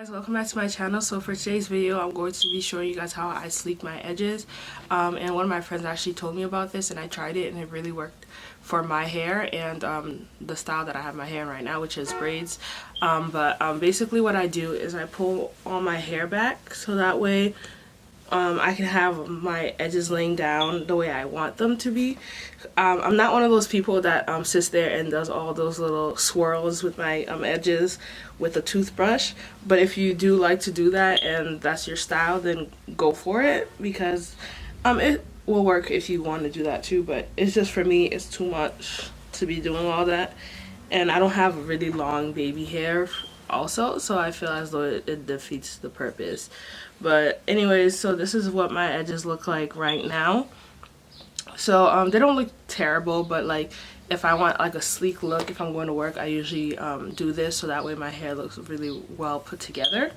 Guys, welcome back to my channel. So for today's video, I'm going to be showing you guys how I sleek my edges. And one of my friends actually told me about this, and I tried it, and it really worked for my hair and the style that I have my hair in right now, which is braids. Basically what I do is I pull all my hair back so that way I can have my edges laying down the way I want them to be. I'm not one of those people that sits there and does all those little swirls with my edges with a toothbrush. But if you do like to do that and that's your style, then go for it, because it will work if you want to do that too. But it's just, for me, it's too much to be doing all that, and I don't have really long baby hair also, so I feel as though it defeats the purpose. But anyways, so this is what my edges look like right now. So they don't look terrible, but like if I want like a sleek look, if I'm going to work, I usually do this so that way my hair looks really well put together.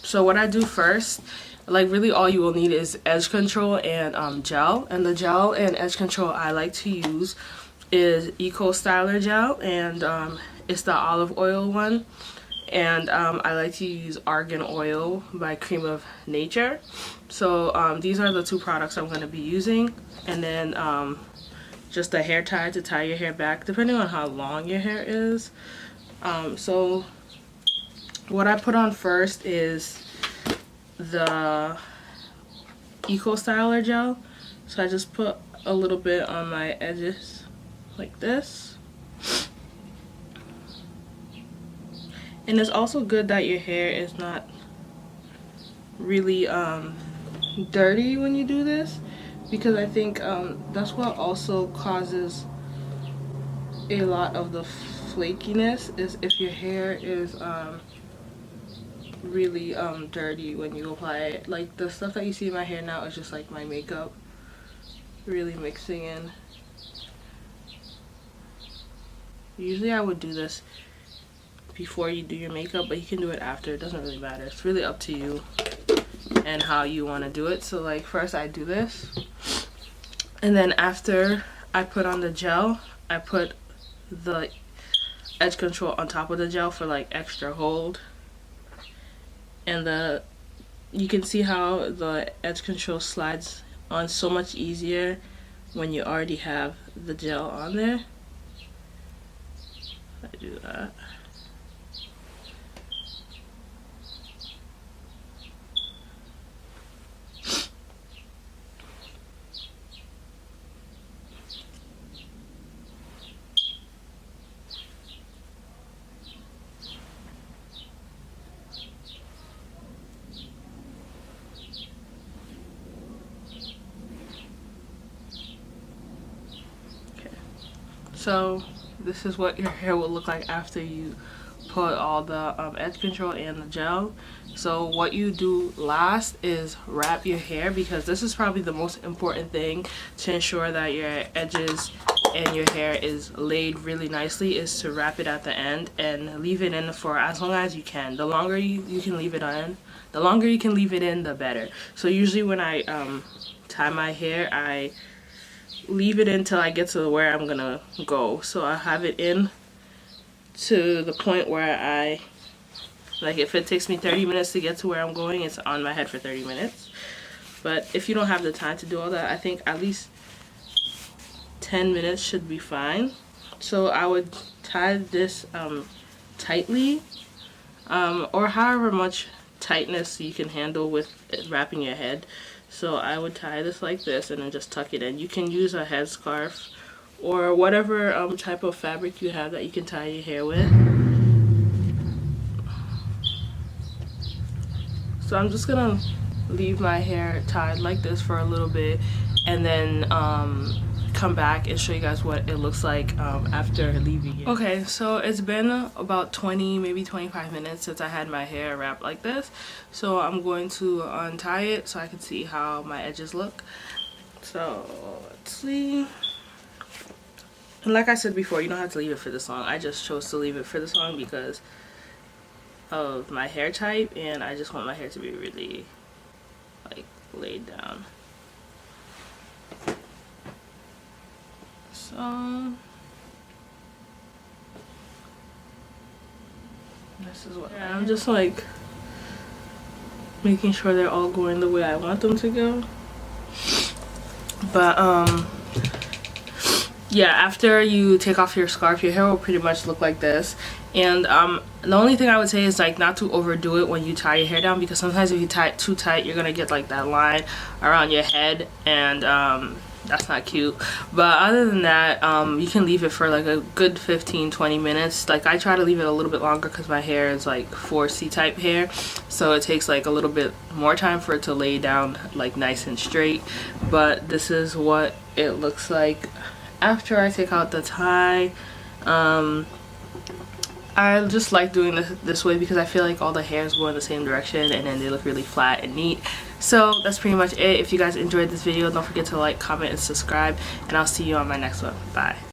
So what I do first, like really all you will need is edge control and gel. And the gel and edge control I like to use is Eco Styler gel, and it's the olive oil one. And I like to use Argan Oil by Cream of Nature. So these are the two products I'm going to be using. And then just a hair tie to tie your hair back, depending on how long your hair is. So what I put on first is the Eco Styler gel. So I just put a little bit on my edges like this. And it's also good that your hair is not really dirty when you do this, because I think that's what also causes a lot of the flakiness, is if your hair is really dirty when you apply it. Like the stuff that you see in my hair now is just like my makeup really mixing in. Usually I would do this before you do your makeup, but you can do it after. It doesn't really matter. It's really up to you and how you want to do it. So like first I do this, and then after I put on the gel, I put the edge control on top of the gel for like extra hold. And you can see how the edge control slides on so much easier when you already have the gel on there. I do that. So this is what your hair will look like after you put all the edge control and the gel. So what you do last is wrap your hair, because this is probably the most important thing to ensure that your edges and your hair is laid really nicely, is to wrap it at the end and leave it in for as long as you can. The longer you can leave it in, the better. So usually when I tie my hair, I leave it until I get to where I'm gonna go. So I have it in to the point where I, like, if it takes me 30 minutes to get to where I'm going, it's on my head for 30 minutes. But if you don't have the time to do all that, I think at least 10 minutes should be fine. So I would tie this tightly, or however much tightness you can handle with wrapping your head. So I would tie this like this and then just tuck it in. You can use a headscarf or whatever type of fabric you have that you can tie your hair with. So I'm just gonna leave my hair tied like this for a little bit, and then come back and show you guys what it looks like after leaving it. Okay, so it's been about 20, maybe 25 minutes since I had my hair wrapped like this. So I'm going to untie it so I can see how my edges look. So let's see. And like I said before, you don't have to leave it for this long. I just chose to leave it for this long because of my hair type, and I just want my hair to be really like laid down. So this is what I'm just like making sure they're all going the way I want them to go. But yeah, after you take off your scarf, your hair will pretty much look like this. And the only thing I would say is like not to overdo it when you tie your hair down, because sometimes if you tie it too tight, you're gonna get like that line around your head, and that's not cute. But other than that, you can leave it for like a good 15-20 minutes. Like I try to leave it a little bit longer because my hair is like 4C type hair, so it takes like a little bit more time for it to lay down like nice and straight. But this is what it looks like after I take out the tie. I just like doing this way because I feel like all the hairs go in the same direction and then they look really flat and neat. So that's pretty much it. If you guys enjoyed this video, don't forget to like, comment, and subscribe, and I'll see you on my next one. Bye.